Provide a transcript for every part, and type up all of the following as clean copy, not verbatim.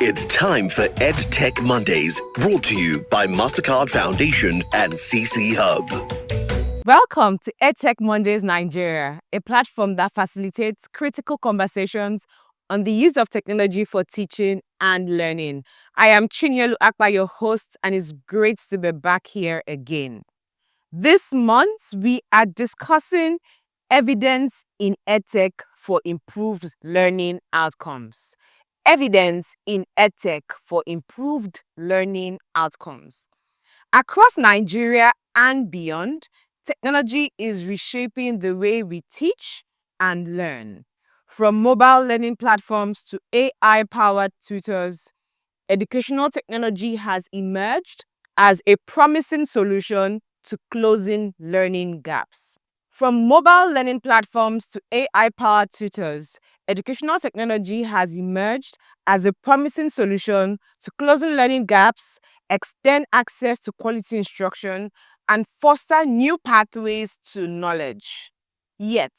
It's time for EdTech Mondays, brought to you by MasterCard Foundation and CC Hub. Welcome to EdTech Mondays Nigeria, a platform that facilitates critical conversations on the use of technology for teaching and learning. I am Chinyelu Akpa, your host, and it's great to be back here again. This month, we are discussing evidence in EdTech for improved learning outcomes. Evidence in EdTech for improved learning outcomes. Across Nigeria and beyond, technology is reshaping the way we teach and learn. From mobile learning platforms to AI-powered tutors, educational technology has emerged as a promising solution to closing learning gaps. From mobile learning platforms to AI-powered tutors, educational technology has emerged as a promising solution to closing learning gaps, extend access to quality instruction, and foster new pathways to knowledge. Yet,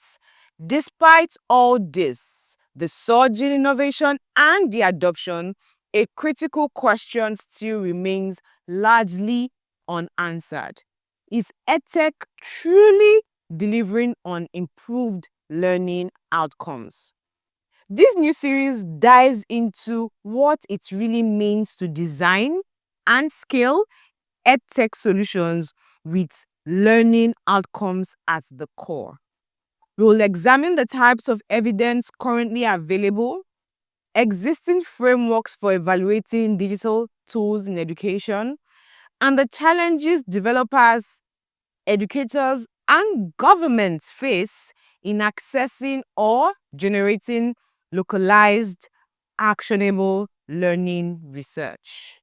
despite all this, the surge in innovation and the adoption, a critical question still remains largely unanswered. Is EdTech truly delivering on improved learning outcomes? This new series dives into what it really means to design and scale EdTech solutions with learning outcomes at the core. We will examine the types of evidence currently available, existing frameworks for evaluating digital tools in education, and the challenges developers, educators, and governments face in accessing or generating localized, actionable learning research.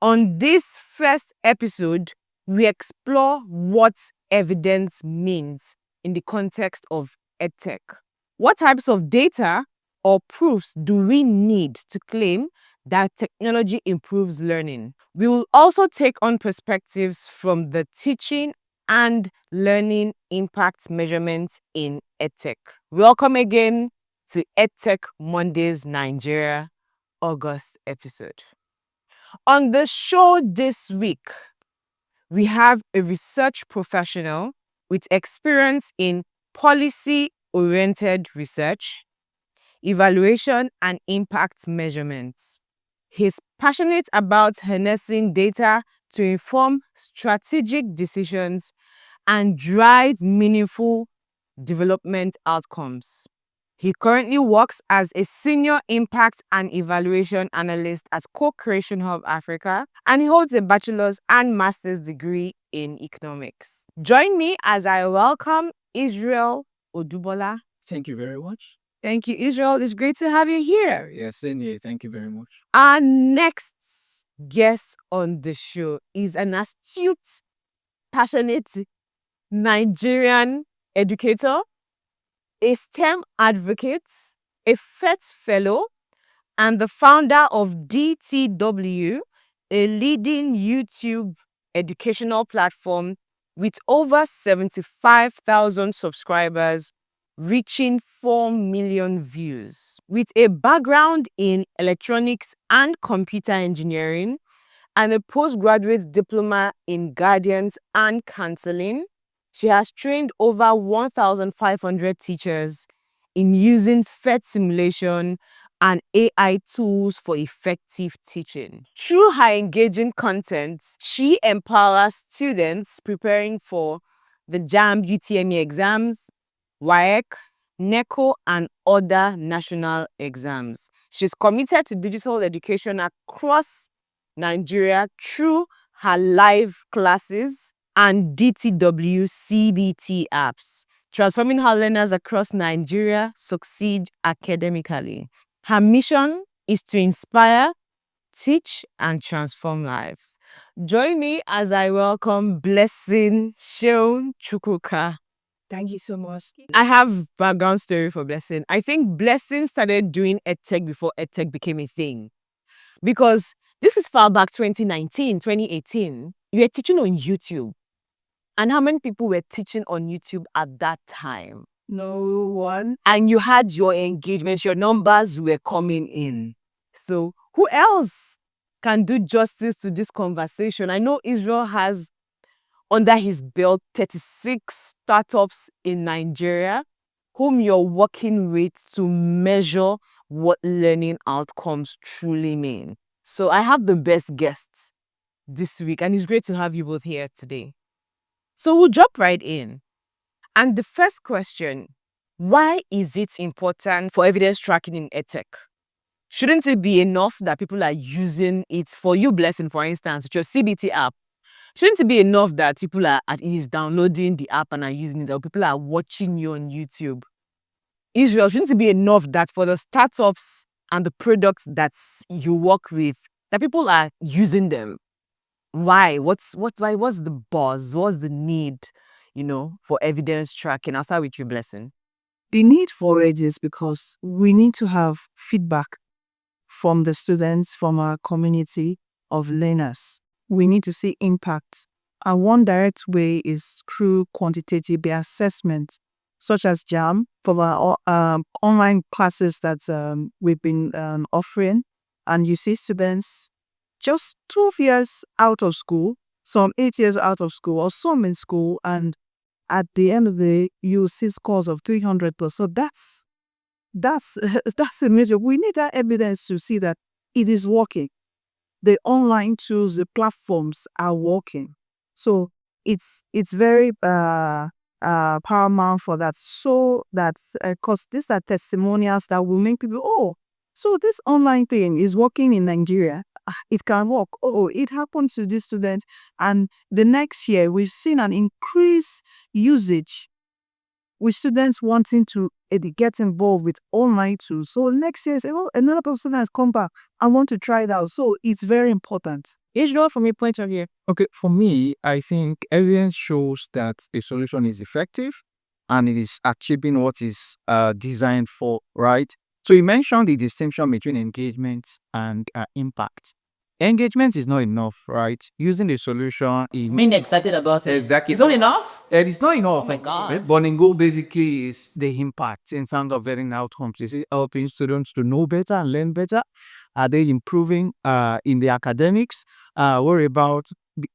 On this first episode, we explore what evidence means in the context of EdTech. What types of data or proofs do we need to claim that technology improves learning? We will also take on perspectives from the teaching and learning impact measurements in EdTech. Welcome again to EdTech Mondays Nigeria, August episode. On the show this week, we have a research professional with experience in policy-oriented research, evaluation, and impact measurements. He's passionate about harnessing data to inform strategic decisions and drive meaningful development outcomes. He currently works as a senior impact and evaluation analyst at Co-Creation Hub Africa, and he holds a bachelor's and master's degree in economics. Join me as I welcome Israel Odubola. Thank you very much. Thank you, Israel. It's great to have you here. Yes, same here. Thank you very much. Our next guest on the show is an astute, passionate Nigerian educator, a STEM advocate, a FET fellow, and the founder of DTW, a leading YouTube educational platform with over 75,000 subscribers, reaching 4 million views. With a background in electronics and computer engineering and a postgraduate diploma in guidance and counseling, she has trained over 1,500 teachers in using PhET simulation and AI tools for effective teaching. Through her engaging content, she empowers students preparing for the JAMB UTME exams, WAEC, NECO, and other national exams. She's committed to digital education across Nigeria through her live classes and DTW CBT apps, transforming how learners across Nigeria succeed academically. Her mission is to inspire, teach, and transform lives. Join me as I welcome Blessing Sheon Chukwuka. Thank you so much. I have background story for Blessing. I think Blessing started doing EdTech before EdTech became a thing. Because this was far back 2019, 2018. You were teaching on YouTube. And how many people were teaching on YouTube at that time? No one. And you had your engagement, your numbers were coming in. So Who else can do justice to this conversation? I know Israel has under his belt 36 startups in Nigeria whom you're working with to measure what learning outcomes truly mean. So I have the best guests this week, and it's great to have you both here today. So we'll jump right in. And the first question, why is it important for evidence tracking in EdTech? Shouldn't it be enough that people are using it for you, Blessing, for instance, with your CBT app? Shouldn't it be enough that people are at ease downloading the app and are using it, or people are watching you on YouTube? Israel, shouldn't it be enough that for the startups and the products that you work with, that people are using them? Why? What's the buzz? What's the need, for evidence tracking? I'll start with you, Blessing. The need for it is because we need to have feedback from the students, from our community of learners. We need to see impact. And one direct way is through quantitative assessment, such as JAM, from our online classes that we've been offering. And you see students just 12 years out of school, some 8 years out of school, or some in school, and at the end of the day, you see scores of 300 plus. So that's a major. We need that evidence to see that it is working. The online tools, the platforms are working. So it's very paramount for that. So that's because these are testimonials that will make people, oh, so this online thing is working in Nigeria. It can work. Oh, it happened to this student. And the next year, we've seen an increased usage with students wanting to get involved with online tools. So next year, say, well, another person has come back. I want to try it out. So it's very important. Israel, from your point of view. Okay, for me, I think evidence shows that a solution is effective and it is achieving what is designed for, right? So you mentioned the distinction between engagement and impact. Engagement is not enough, right? Using the solution is Being excited about it. exactly. It's not enough? It is not enough. Oh my God. Right? But in goal basically is the impact in terms of learning outcomes. Is it helping students to know better and learn better? Are they improving in the academics? Worry about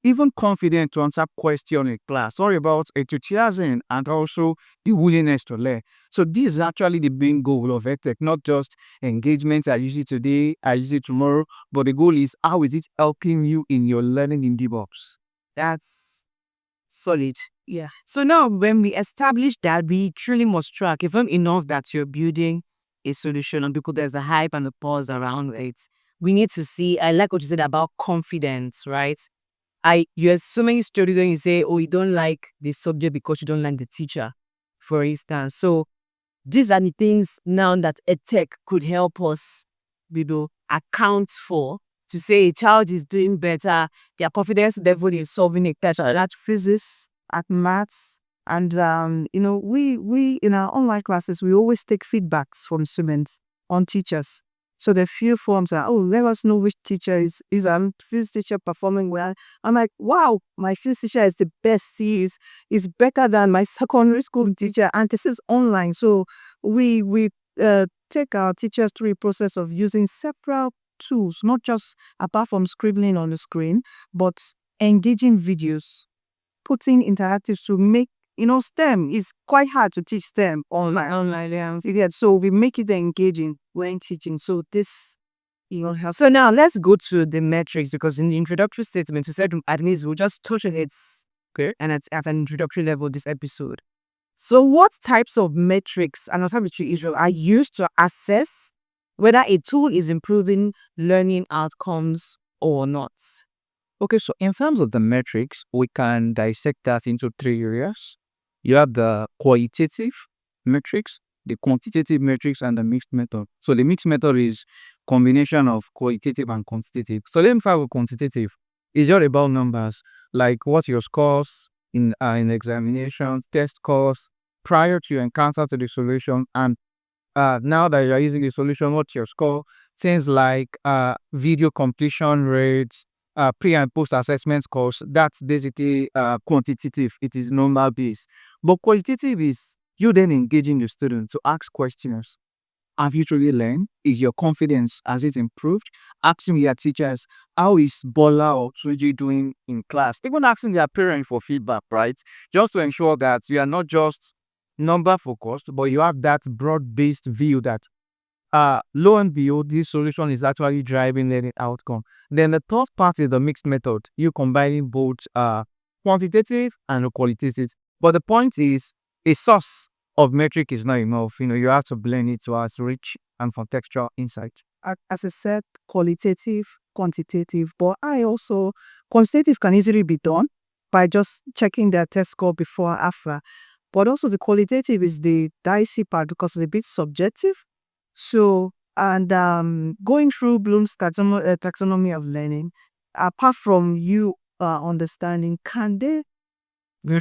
even confident to answer question in class. Worry about enthusiasm and also the willingness to learn. So this is actually the main goal of EdTech, not just engagement. I use it today, I use it tomorrow, but the goal is how is it helping you in your learning in the box? That's solid. Yeah. So now when we establish that, we truly must track, even enough that you're building a solution and because there's the hype and the pause around it, we need to see, I like what you said about confidence, right? You have so many stories when you say, oh, you don't like the subject because you don't like the teacher, for instance. So these are the things now that EdTech could help us, account for, to say a child is doing better, their confidence level is solving a test At physics, at maths, and we in our online classes we always take feedbacks from students on teachers. So the few forms are, oh, let us know which teacher is our physics teacher performing well. I'm like, wow, my physics teacher is the best. He is better than my secondary school teacher, and this is online. So we take our teachers through a process of using several tools, not just apart from scribbling on the screen, but engaging videos, putting interactives to make, STEM is quite hard to teach STEM online. Yeah. So we make it engaging when teaching. So this, helps. So now let's go to the metrics, because in the introductory statement, you said at least we'll just touch on it, okay, and at an introductory level this episode. So what types of metrics, and I'll start with you, Israel, are used to assess whether a tool is improving learning outcomes or not? Okay, so in terms of the metrics, we can dissect that into 3 areas. You have the qualitative metrics, the quantitative metrics, and the mixed method. So the mixed method is combination of qualitative and quantitative. So let me start with quantitative. It's just about numbers, like what's your scores in examinations, test scores, prior to your encounter to the solution, and now that you're using the solution, what's your score? Things like video completion rates, pre and post assessment scores. That's basically quantitative. It is number based. But qualitative is you then engaging the student to ask questions. have you truly learned? Is your confidence, has it improved? Asking your teachers, how is Bola or Tuji doing in class? Even asking their parents for feedback, right? Just to ensure that you are not just number focused, but you have that broad-based view that lo and behold, this solution is actually driving learning outcome. Then the third part is the mixed method. You combining both quantitative and qualitative. But the point is, a source of metric is not enough. You have to blend it to have rich and contextual insight. As I said, qualitative, quantitative, but quantitative can easily be done by just checking their test score before and after. But also the qualitative is the dicey part because it's a bit subjective. So, and going through Bloom's taxonomy of learning, apart from you understanding, can they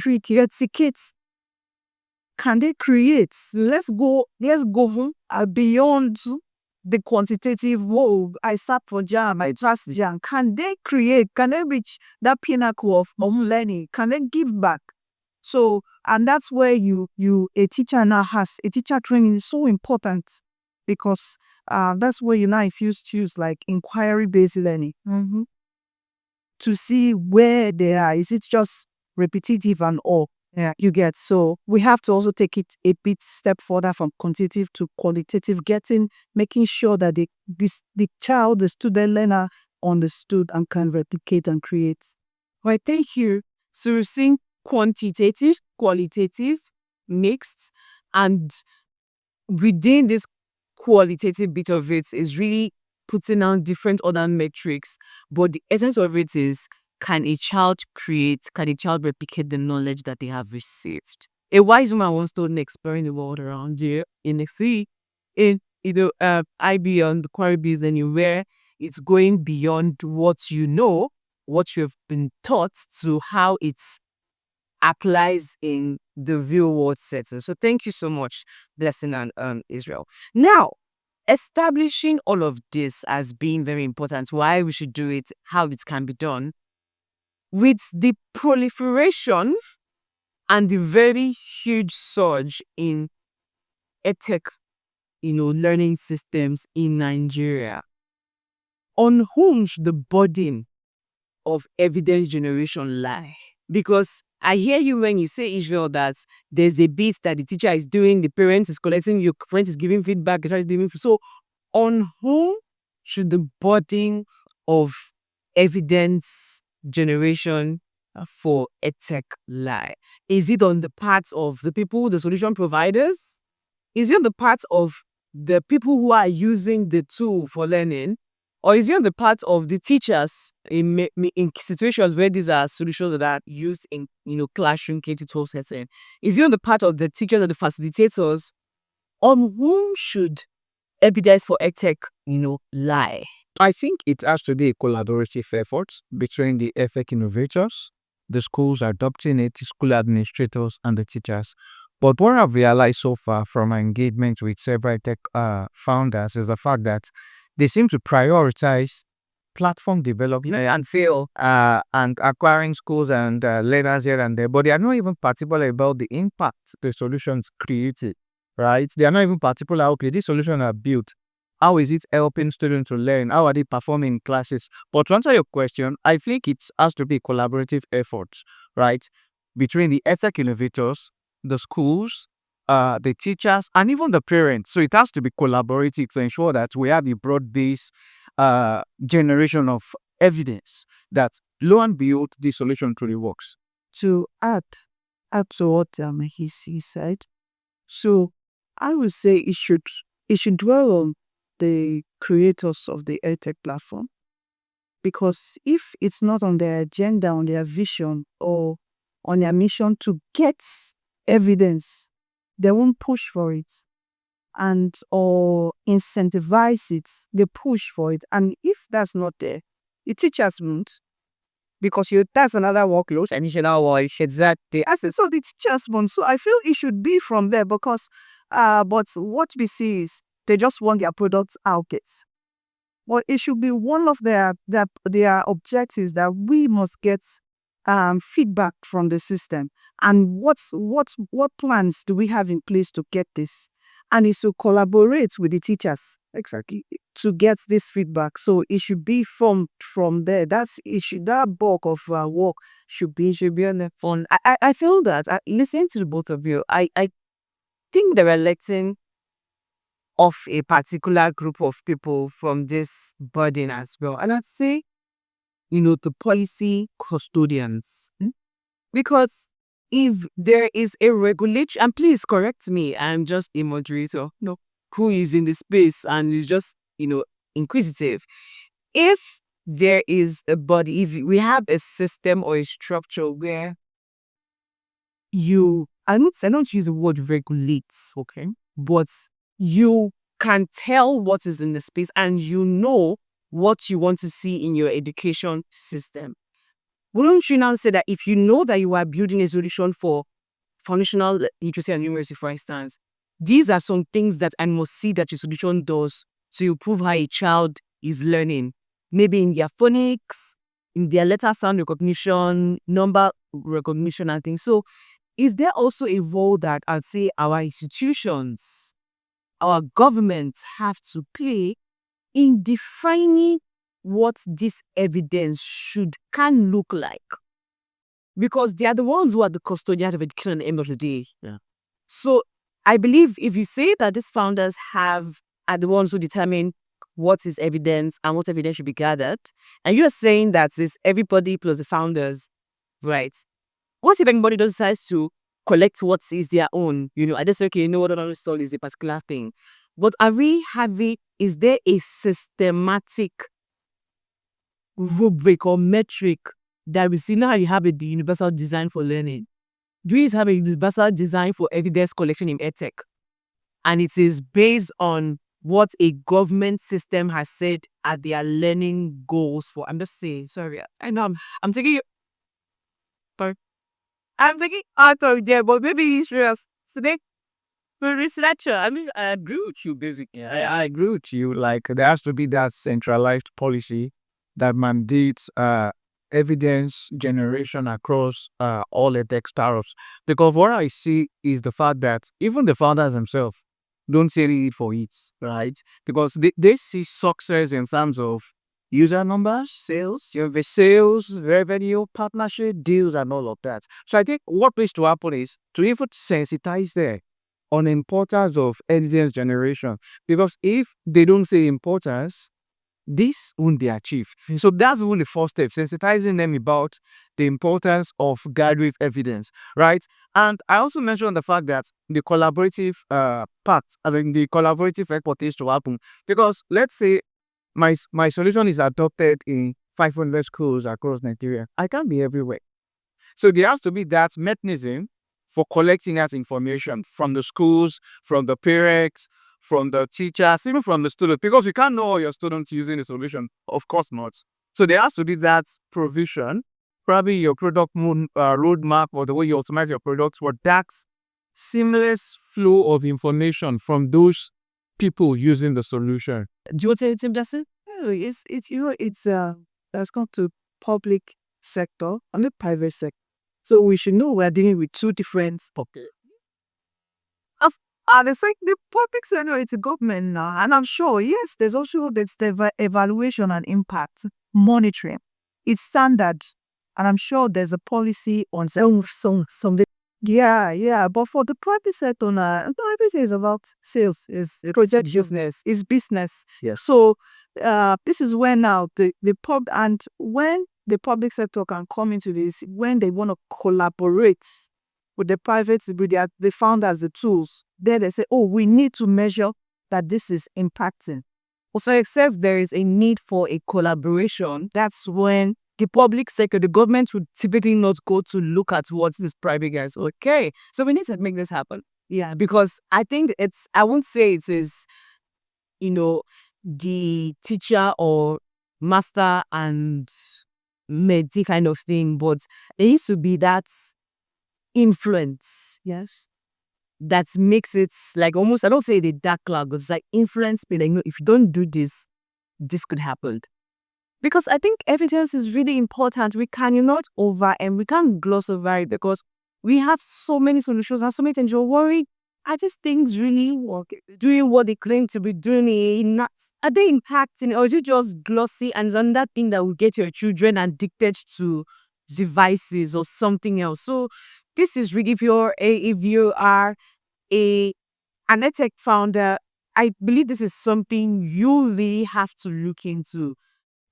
create tickets? Can they create? Let's go home beyond the quantitative. Whoa, I sat for jam, I trust jam. Can they create? Can they reach that pinnacle of learning? Can they give back? So, and that's where a teacher now has a teacher training is so important because that's where you now infuse tools like inquiry-based learning to see where they are. Is it just repetitive and all? Yeah, you get. So we have to also take it a bit step further from quantitative to qualitative, making sure that the student learner understood and can replicate and create. Right, thank you. So we're seeing quantitative, qualitative, mixed, and within this qualitative bit of it is really putting down different other metrics. But the essence of it is, can a child replicate the knowledge that they have received? A wise woman once told me, exploring the world around you in a sea, in IB on the query based learning, where it's going beyond what you know, what you have been taught, to how it applies in the real world setting. So thank you so much, Blessing and Israel. Now, establishing all of this as being very important, why we should do it, how it can be done, with the proliferation and the very huge surge in EdTech, learning systems in Nigeria, on whom should the burden of evidence generation lie? Because I hear you when you say, Israel, that there's a bit that the teacher is doing, the parent is collecting, your friend is giving feedback, the child is giving. So on whom should the burden of evidence generation for EdTech lie? Is it on the part of the people, the solution providers? Is it on the part of the people who are using the tool for learning? Or is it on the part of the teachers in situations where these are solutions that are used in classroom K-12 setting? Is it on the part of the teachers or the facilitators? On whom should evidence for EdTech lie? I think it has to be a collaborative effort between the EdTech innovators, the schools adopting it, the school administrators, and the teachers. But what I've realized so far from my engagement with several tech founders is the fact that they seem to prioritize platform development and sale and acquiring schools and learners here and there, but they are not even particular about the impact the solutions created, right? They are not even particular, okay, these solutions are built. How is it helping students to learn? How are they performing in classes? But to answer your question, I think it has to be a collaborative effort, right? Between the EdTech innovators, the schools, the teachers, and even the parents. So it has to be collaborative to ensure that we have a broad-based generation of evidence that, lo and behold, the solution truly works. To add to what he said, so I would say it should dwell on the creators of the EdTech platform, because if it's not on their agenda, on their vision, or on their mission to get evidence, they won't push for it or incentivize it. They push for it. And if that's not there, the teachers won't, because that's another workload. Additional work, exactly. So the teachers won't. So I feel it should be from there, because but what we see is they just want their products out there. But it should be one of their objectives that we must get feedback from the system, and what plans do we have in place to get this, and it's to collaborate with the teachers to get this feedback. So it should be from there. That bulk of work should be on the phone. I feel that listening to the both of you, I think they're electing of a particular group of people from this burden as well. And I'd say, the policy custodians. Because if there is a regulation, and please correct me, I'm just a moderator, who is in the space and is just, inquisitive. If there is a body, if we have a system or a structure where I don't use the word regulates, okay, but you can tell what is in the space and what you want to see in your education system. Wouldn't you now say that if you know that you are building a solution for foundational literacy and numeracy, for instance, these are some things that I must see that your solution does to improve how a child is learning, maybe in their phonics, in their letter sound recognition, number recognition and things. So is there also a role that I'd say our institutions, our governments have to play in defining what this evidence can look like? Because they are the ones who are the custodians of education at the end of the day. Yeah. So I believe if you say that these founders are the ones who determine what is evidence and what evidence should be gathered, and you're saying that it's everybody plus the founders, right? What if anybody decides to collect what is their own? I just say, okay, what another stall is a particular thing. But is there a systematic rubric or metric that we see now? You have the universal design for learning. Do we have a universal design for evidence collection in EdTech? And it is based on what a government system has said are their learning goals for. I'm just saying, sorry. I know I'm taking I'm thinking out of there, but maybe it's serious. Today, for researcher, I agree with you basically. I agree with you. Like, there has to be that centralized policy that mandates evidence generation across all EdTech startups. Because what I see is the fact that even the founders themselves don't see any need for it, right? Because they see success in terms of user numbers, sales, revenue, partnership, deals, and all of that. So I think what needs to happen is to even sensitize them on the importance of evidence generation. Because if they don't say importance, this won't be achieved. So that's only the first step, sensitizing them about the importance of gathering evidence, right? And I also mentioned the fact that the collaborative part, as in the collaborative effort is to happen. Because let's say my solution is adopted in 500 schools across Nigeria. I can't be everywhere. So there has to be that mechanism for collecting that information from the schools, from the parents, from the teachers, even from the students, because you can't know all your students using the solution. Of course not. So there has to be that provision, probably your product roadmap or the way you optimize your products for that seamless flow of information from those people using the solution. Do you want to say anything, Justin? That's gone to public sector and the private sector. So we should know we're dealing with two different populations. And it's like the public sector, it's a government now. And I'm sure, yes, there's the evaluation and impact monitoring. It's standard. And I'm sure there's a policy on some. Yeah. But for the private sector now, everything is about sales. It's project business. It's business. Yes. So this is where now when the public sector can come into this, when they want to collaborate with the private, with the founders, the tools, then they say, oh, we need to measure that this is impacting. So except there is a need for a collaboration, that's when the public sector, the government would typically not go to look at what these private guys. Okay, so we need to make this happen. Yeah, because I think I won't say it is, the teacher or master and mentee kind of thing, but there needs to be that influence. Yes. That makes it like almost, I don't say the dark cloud, but it's like influence me. Like, if you don't do this, this could happen. Because I think evidence is really important. We cannot we can't gloss over it because we have so many solutions and so many things. You're worried are these things really doing what they claim to be doing? Are they impacting, or is it just glossy and another thing that will get your children addicted to devices or something else? So this is really, if you are a an EdTech founder, I believe this is something you really have to look into.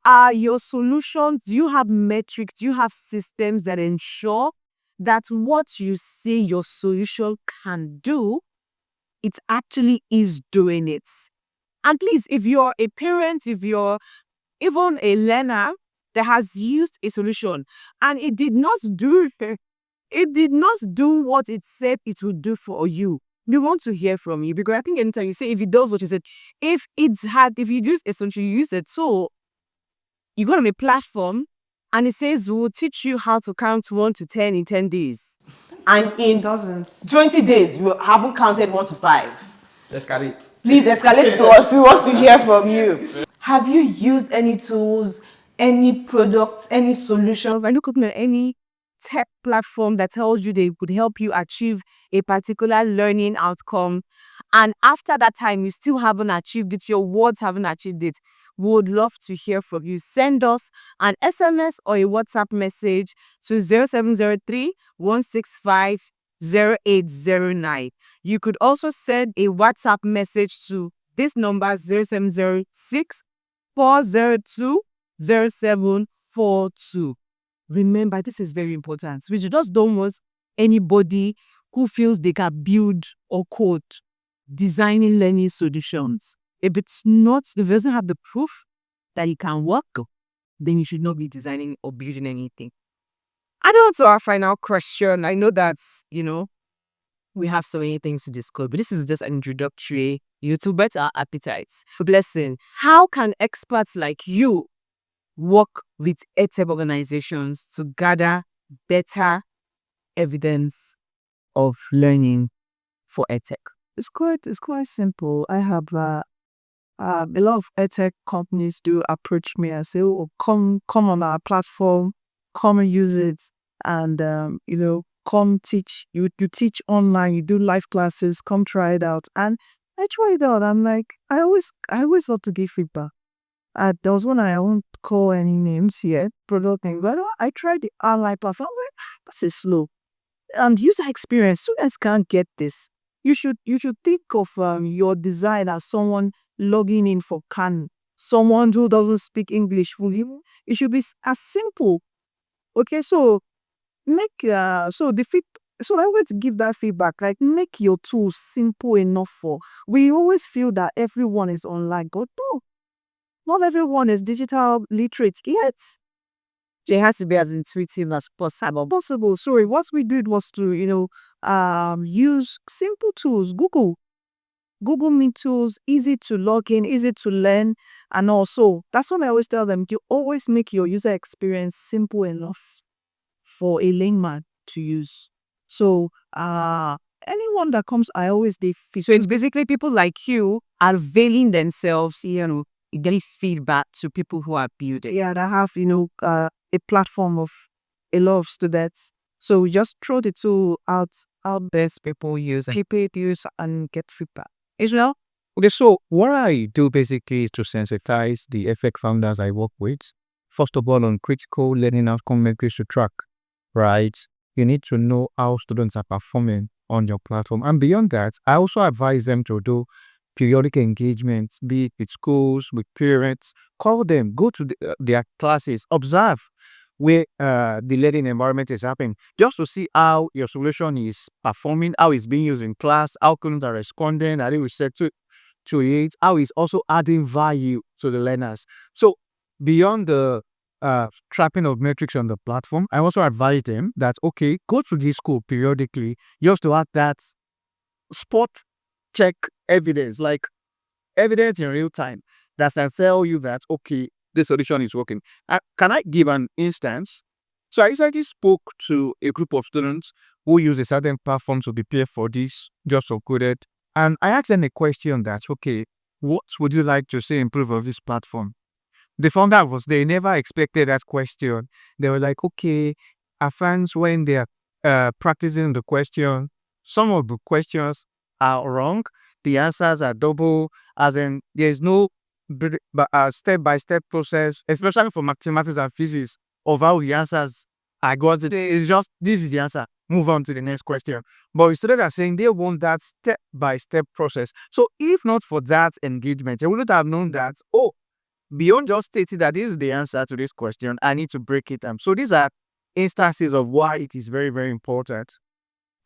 Are your solutions, do you have metrics, do you have systems that ensure that what you say your solution can do, it actually is doing it? And please, if you're a parent, if you're even a learner that has used a solution and it did not do what it said it would do for you, we want to hear from you, because I think anytime you say if it does what you said, if you use a solution, you use a tool, you go on a platform and it says we'll teach you how to count 1 to 10 in 10 days. And in Doesn't. 20 days, you haven't counted 1 to 5. Escalate. Please escalate to us. We want to hear from you. Have you used any tools, any products, any solutions? Are you looking at any tech platform that tells you they could help you achieve a particular learning outcome? And after that time, you still haven't achieved it, your words haven't achieved it. We would love to hear from you. Send us an SMS or a WhatsApp message to 0703 165 0809. You could also send a WhatsApp message to this number 0706 402 0742. Remember, this is very important. We just don't want anybody who feels they can build or code designing learning solutions. If it doesn't have the proof that it can work, then you should not be designing or building anything. And on to our final question. I know that, we have so many things to discuss, but this is just an introductory, to better our appetites. Blessing, how can experts like you work with EdTech organizations to gather better evidence of learning for EdTech? It's quite simple. I have a lot of EdTech companies do approach me and say, "Oh, come on our platform, come and use it, and come teach. You teach online, you do live classes. Come try it out." And I try it out. I'm like, I always love to give feedback. There was one, I won't call any names yet, product name, but I tried the online platform. I'm like, this is slow. And user experience, students can't get this. You should think of your design as someone logging in for Khan, someone who doesn't speak English fully. It should be as simple. Okay, so so I always give that feedback. Like, make your tools simple enough for. We always feel that everyone is online. God, no, not everyone is digital literate yet. It has to be as intuitive as possible. Sorry, what we did was to use simple tools. Google Meet tools, easy to log in, easy to learn, and also that's what I always tell them. You always make your user experience simple enough for a layman to use. So anyone that comes, I always So it's basically people like you availing themselves, getting feedback to people who are building. that have a platform of a lot of students. So we just throw the tool out there, people use and get feedback. Israel? Okay, so what I do basically is to sensitize the EdTech founders I work with. First of all, on critical learning outcome metrics to track, right? You need to know how students are performing on your platform. And beyond that, I also advise them to do periodic engagements, be it with schools, with parents. Call them, go to their classes, observe where the learning environment is happening, just to see how your solution is performing, how it's being used in class, how students are responding, are they receptive to it, how it's also adding value to the learners. So beyond the trapping of metrics on the platform, I also advise them that, okay, go to this school periodically. You have to add that spot check evidence, like evidence in real time that can tell you that, okay, this solution is working. Can I give an instance? So I recently spoke to a group of students who use a certain platform to prepare for this, just for coded. And I asked them a question that, okay, what would you like to see improve of this platform? The founder they never expected that question. They were like, okay, our fans, when they're practicing the question, some of the questions are wrong. The answers are double, as in there's no step-by-step process, especially for mathematics and physics, of how the answers are got. It's just, this is the answer. Move on to the next question. But students are saying they want that step-by-step process. So if not for that engagement, they wouldn't have known that, oh, beyond just stating that this is the answer to this question, I need to break it down. So these are instances of why it is very, very important.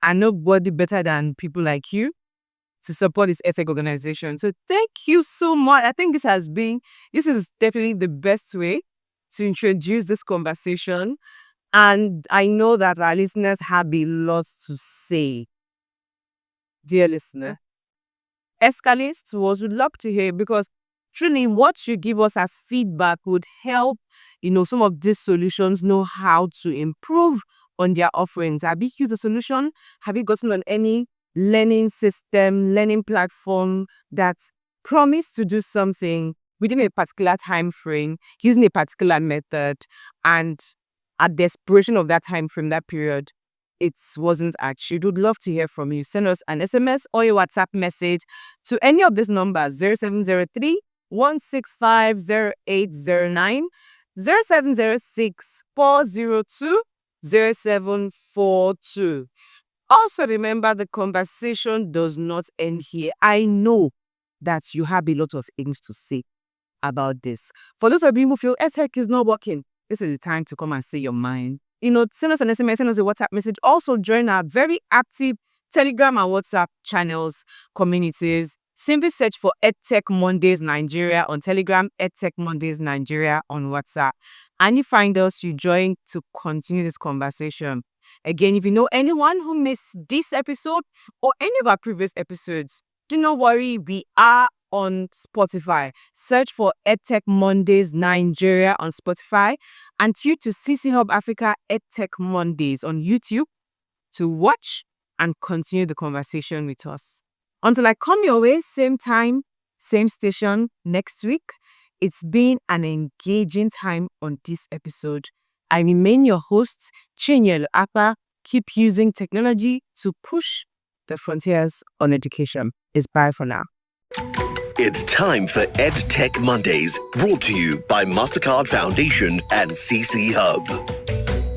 And nobody better than people like you to support this EdTech organization. So thank you so much. I think this is definitely the best way to introduce this conversation. And I know that our listeners have a lot to say. Dear listener, escalate to us. We'd love to hear, because truly what you give us as feedback would help, some of these solutions know how to improve on their offerings. Have you used a solution? Have you gotten on any learning system, learning platform that promised to do something within a particular time frame, using a particular method, and at the expiration of that time frame, that period, it wasn't achieved? Would love to hear from you. Send us an SMS or a WhatsApp message to any of these numbers: 0703 165 0809, 0706 402 0742. Also, remember, the conversation does not end here. I know that you have a lot of things to say about this. For those of you who feel EdTech is not working, this is the time to come and say your mind. Send us an SMS, send us a WhatsApp message. Also, join our very active Telegram and WhatsApp channels, communities. Simply search for EdTech Mondays Nigeria on Telegram, EdTech Mondays Nigeria on WhatsApp. And you find us, you join to continue this conversation. Again, if you know anyone who missed this episode or any of our previous episodes, do not worry, we are on Spotify. Search for EdTech Mondays Nigeria on Spotify, and tune to CC Hub Africa EdTech Mondays on YouTube to watch and continue the conversation with us. Until I come your way, same time, same station next week, it's been an engaging time on this episode. I remain your host, Chinyelu Apa. Keep using technology to push the frontiers on education. It's bye for now. It's time for EdTech Mondays, brought to you by MasterCard Foundation and CC Hub.